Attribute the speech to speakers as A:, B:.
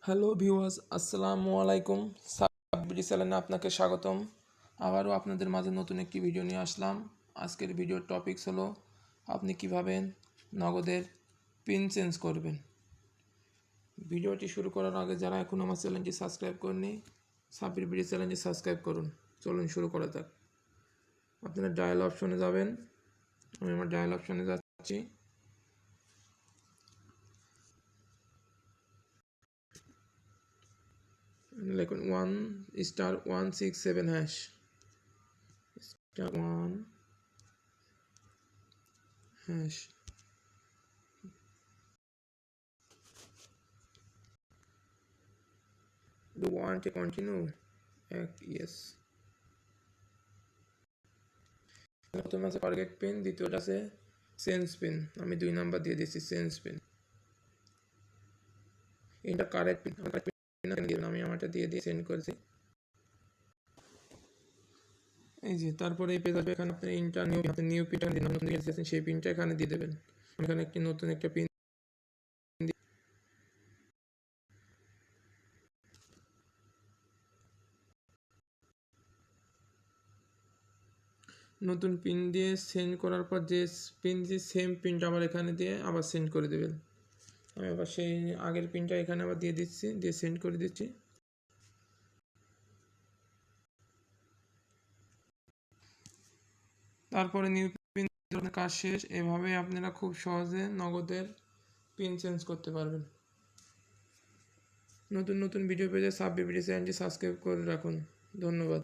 A: Hello viewers, আসসালামু আলাইকুম। সাব্বির চ্যানেলে আপনাকে স্বাগতম। আবারও আপনাদের মাঝে নতুন একটি ভিডিও নিয়ে আসলাম। আজকের ভিডিওর টপিকস হলো আপনি কিভাবে নগদের পিন চেঞ্জ করবেন। ভিডিওটি শুরু করার আগে যারা এখন আমার চ্যানেলটি সাবস্ক্রাইব করেনি, সাব্বির ভিডিও চ্যানেলটি সাবস্ক্রাইব করুন। চলুন শুরু করা যাক। আপনারা ডায়াল অপশনে যাবেন। আমি আমার ডায়াল অপশনে যাচ্ছি। লিখুন 1*167#. *1#. Do you want to continue? Yes. প্রথমে আছে টার্গেট পিন, দ্বিতীয়টা আছে সেন্স পিন। আমি 2 নাম্বার দিয়ে দিচ্ছি সেন্স পিন। এটা কারেক্ট পিন, আমি আমারটা দিয়ে সেন্ড করেছি। এই যে তারপরে এই পেজ আসবে, এখানে আপনি নিউ পিনটা দিয়েছেন সেই পিনটা এখানে দিয়ে দেবেন। এখানে একটি নতুন একটা পিন, নতুন পিন দিয়ে সেন্ড করার পর যে পিন দিয়ে সেম পিনটা আবার এখানে দিয়ে আবার সেন্ড করে দেবেন। আমি আবার সেই আগের পিনটা এখানে আবার দিয়ে দিচ্ছি, দিয়ে সেন্ড করে দিচ্ছি। তারপরে নিউ পিন কাজ শেষ। এভাবে আপনারা খুব সহজে নগদের পিন চেঞ্জ করতে পারবেন। নতুন নতুন ভিডিও পেতে সাব্বির চ্যানেলটি সাবস্ক্রাইব করে রাখুন। ধন্যবাদ।